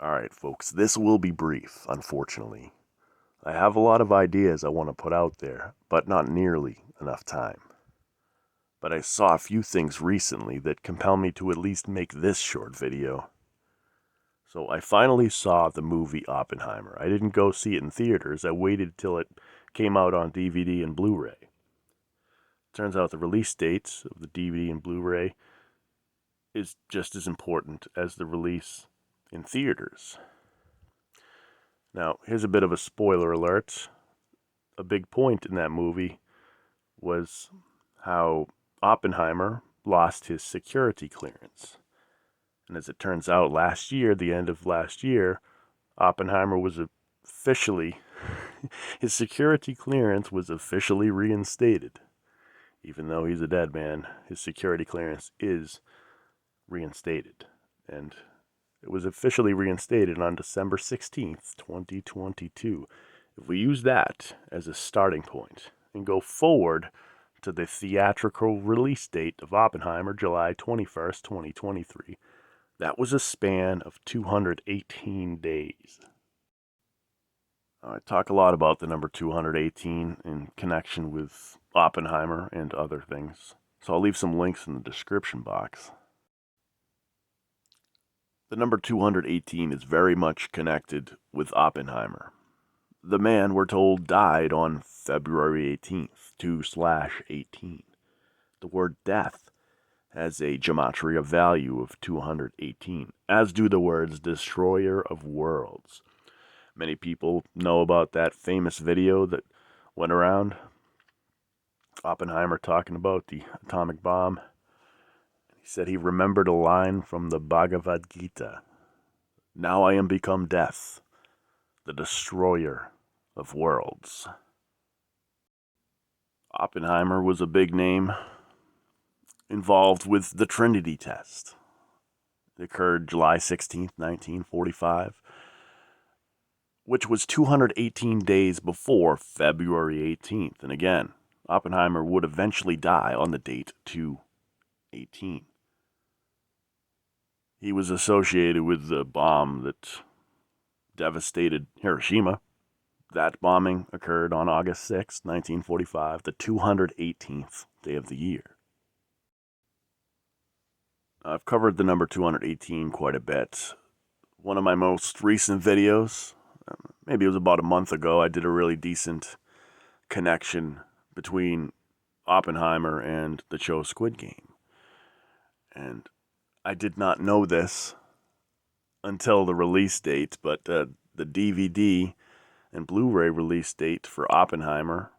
Alright, folks, this will be brief, unfortunately. I have a lot of ideas I want to put out there, but not nearly enough time. But I saw a few things recently that compel me to at least make this short video. So I finally saw the movie Oppenheimer. I didn't go see it in theaters, I waited till it came out on DVD and Blu-ray. Turns out the release dates of the DVD and Blu-ray is just as important as the release in theaters. Now, here's a bit of a spoiler alert. A big point in that movie was how Oppenheimer lost his security clearance. And as it turns out, last year, the end of last year, Oppenheimer was officially, his security clearance was officially reinstated. Even though he's a dead man, his security clearance is reinstated. And it was officially reinstated on December 16th, 2022. If we use that as a starting point and go forward to the theatrical release date of Oppenheimer, July 21st, 2023, that was a span of 218 days. I talk a lot about the number 218 in connection with Oppenheimer and other things, so I'll leave some links in the description box. The number 218 is very much connected with Oppenheimer. The man, we're told, died on February 18th, 2/18. The word death has a gematria value of 218, as do the words destroyer of worlds. Many people know about that famous video that went around. Oppenheimer talking about the atomic bomb. He said he remembered a line from the Bhagavad Gita. Now I am become death, the destroyer of worlds. Oppenheimer was a big name involved with the Trinity test. It occurred July 16th, 1945, which was 218 days before February 18th. And again, Oppenheimer would eventually die on the date 2/18. He was associated with the bomb that devastated Hiroshima. That bombing occurred on August 6, 1945, the 218th day of the year. I've covered the number 218 quite a bit. One of my most recent videos, maybe it was about a month ago, I did a really decent connection between Oppenheimer and the show Squid Game. And I did not know this until the release date, but the DVD and Blu-ray release date for Oppenheimer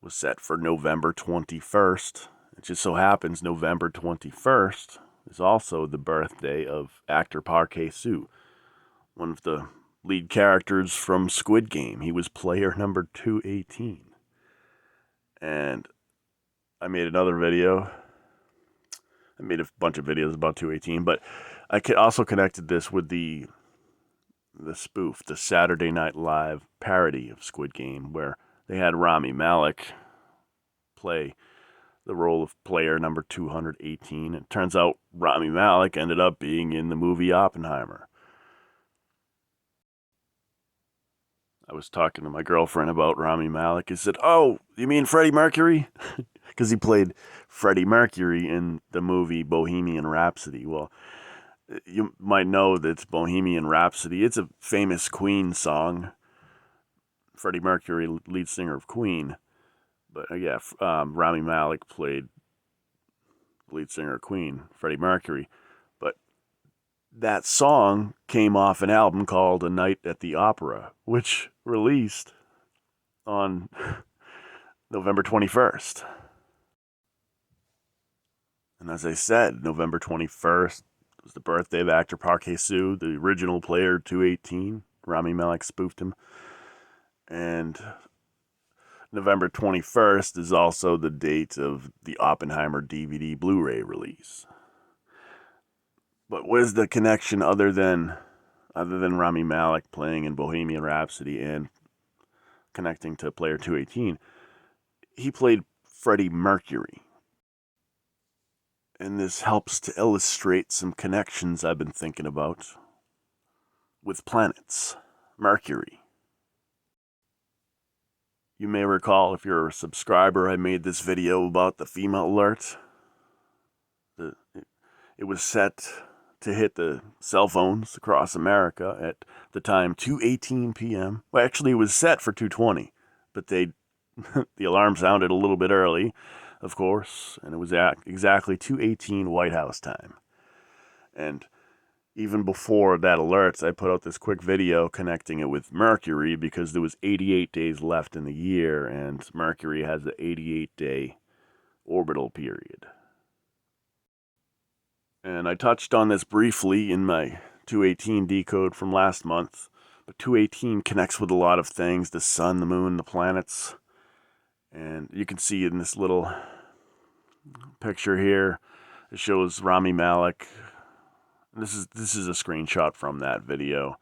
was set for November 21st. It just so happens November 21st is also the birthday of actor Park Hae-soo, one of the lead characters from Squid Game. He was player number 218. And I made another video. I made a bunch of videos about 218, but I also connected this with the spoof, the Saturday Night Live parody of Squid Game, where they had Rami Malek play the role of player number 218. It turns out Rami Malek ended up being in the movie Oppenheimer. I was talking to my girlfriend about Rami Malek. He said, "Oh, you mean Freddie Mercury?" Because he played Freddie Mercury in the movie Bohemian Rhapsody. Well, you might know that it's Bohemian Rhapsody. It's a famous Queen song. Freddie Mercury, lead singer of Queen. But yeah, Rami Malek played lead singer of Queen, Freddie Mercury. But that song came off an album called A Night at the Opera, which released on November 21st. And as I said, November 21st was the birthday of actor Park Hae-soo, the original player 218. Rami Malek spoofed him. And November 21st is also the date of the Oppenheimer DVD Blu-ray release. But what is the connection other than Rami Malek playing in Bohemian Rhapsody and connecting to player 218? He played Freddie Mercury. And this helps to illustrate some connections I've been thinking about. with planets. Mercury. You may recall, if you're a subscriber, I made this video about the FEMA alert. It was set to hit the cell phones across America at the time 2:18 p.m. Well, actually, it was set for 2:20, but the alarm sounded a little bit early, of course, and it was at exactly 2:18 White House time. And even before that alert, I put out this quick video connecting it with Mercury because there was 88 days left in the year, and Mercury has the 88-day orbital period. And I touched on this briefly in my 218 decode from last month, but 218 connects with a lot of things: the sun, the moon, the planets. And you can see in this little picture here, it shows Rami Malek. This is a screenshot from that video.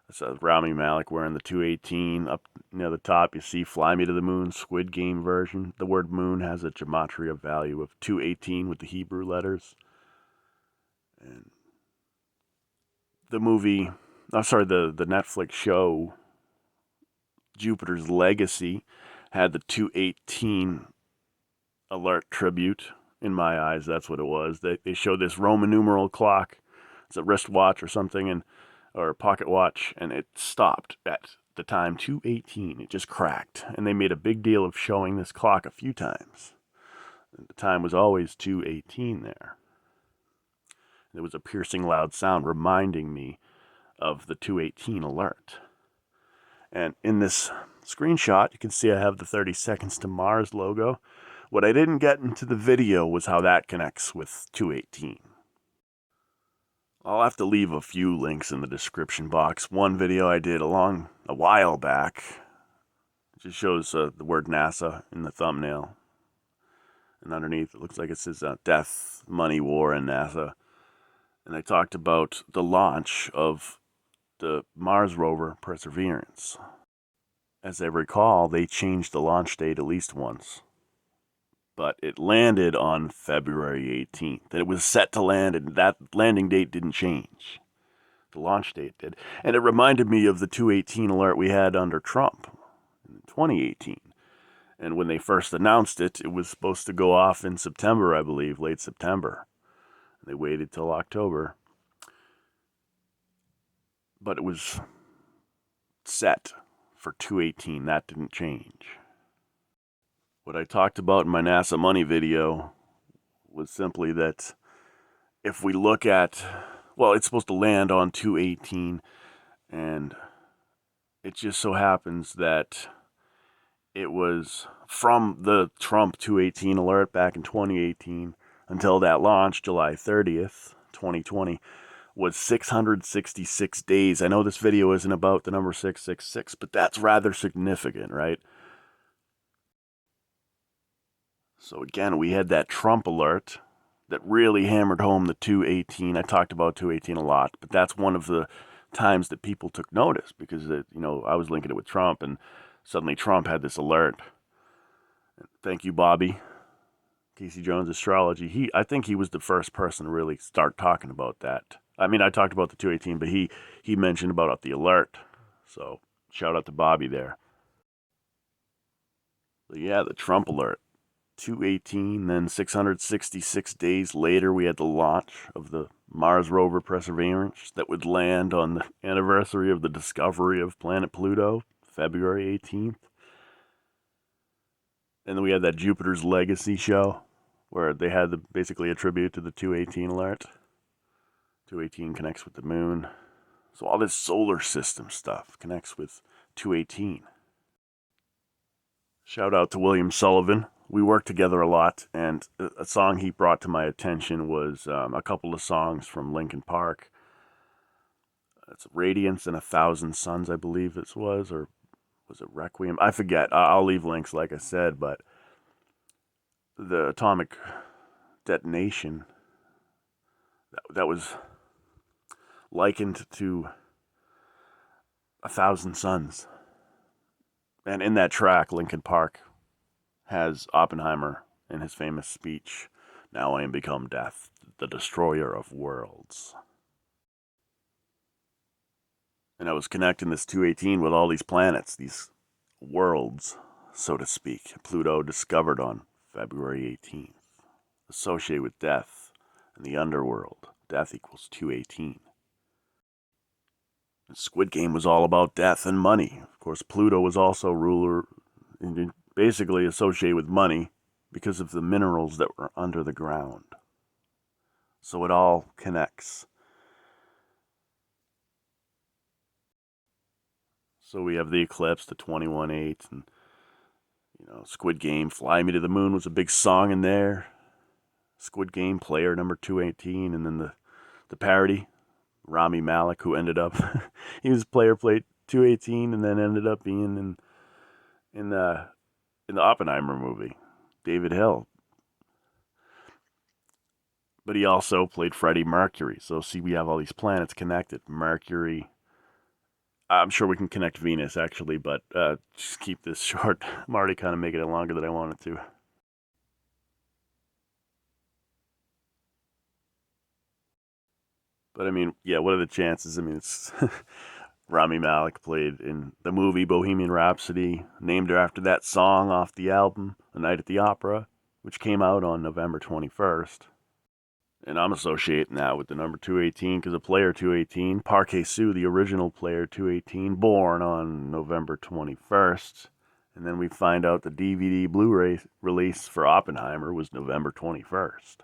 It's Rami Malek wearing the 218. Up near the top, you see "Fly Me to the Moon," Squid Game version. The word moon has a gematria value of 218 with the Hebrew letters. And the Netflix show Jupiter's Legacy had the 218 alert tribute. In my eyes, that's what it was. They showed this Roman numeral clock. It's a wristwatch or something, or a pocket watch, and it stopped at the time 2:18. It just cracked, and they made a big deal of showing this clock a few times. The time was always 2:18 there. There was a piercing loud sound reminding me of the 2:18 alert. And in this screenshot, you can see I have the 30 Seconds to Mars logo. What I didn't get into the video was how that connects with 2:18. I'll have to leave a few links in the description box. One video I did a while back, it just shows the word NASA in the thumbnail. And underneath, it looks like it says Death, Money, War, and NASA. And I talked about the launch of the Mars rover Perseverance. As I recall, they changed the launch date at least once. But it landed on February 18th. It was set to land, and that landing date didn't change. The launch date did. And it reminded me of the 2:18 alert we had under Trump in 2018. And when they first announced it, it was supposed to go off in September, I believe, late September. They waited till October. But it was set for 2:18. That didn't change. What I talked about in my NASA Money video was simply that if we look at, well, it's supposed to land on 2:18, and it just so happens that it was from the Trump 2:18 alert back in 2018 until that launch, July 30th, 2020, was 666 days. I know this video isn't about the number 666, but that's rather significant, right? So again, we had that Trump alert that really hammered home the 2:18. I talked about 2:18 a lot, but that's one of the times that people took notice because, I was linking it with Trump, and suddenly Trump had this alert. Thank you, Bobby. Casey Jones Astrology. I think he was the first person to really start talking about that. I mean, I talked about the 2:18, but he mentioned about the alert. So shout out to Bobby there. But yeah, the Trump alert. 2:18, then 666 days later, we had the launch of the Mars rover Perseverance that would land on the anniversary of the discovery of planet Pluto, February 18th. And then we had that Jupiter's Legacy show where they had basically a tribute to the 2:18 alert. 2:18 connects with the moon. So all this solar system stuff connects with 2:18. Shout out to William Sullivan. We worked together a lot, and a song he brought to my attention was a couple of songs from Linkin Park. It's Radiance and 1,000 Suns, I believe it was, or was it Requiem? I forget. I'll leave links, like I said, but the atomic detonation, that was likened to 1,000 suns. And in that track, Linkin Park has Oppenheimer in his famous speech, "Now I am become death, the destroyer of worlds." And I was connecting this 218 with all these planets, these worlds, so to speak. Pluto discovered on February 18th, associated with death and the underworld. Death equals 218. And Squid Game was all about death and money. Of course, Pluto was also ruler, basically associated with money because of the minerals that were under the ground. So it all connects. So we have the eclipse, the 21/8, and Squid Game, Fly Me to the Moon was a big song in there. Squid Game player number 218, and then the parody, Rami Malek, who ended up he was player played 218 and then ended up being in the Oppenheimer movie, David Hill. But he also played Freddie Mercury. So see, we have all these planets connected. Mercury. I'm sure we can connect Venus actually, but just keep this short. I'm already kind of making it longer than I wanted to. But I mean, yeah, what are the chances? I mean, it's Rami Malek played in the movie Bohemian Rhapsody, named her after that song off the album A Night at the Opera, which came out on November 21st. And I'm associating that with the number 218 because the player 218, Parquet Sue, the original player 218, born on November 21st. And then we find out the DVD Blu ray release for Oppenheimer was November 21st.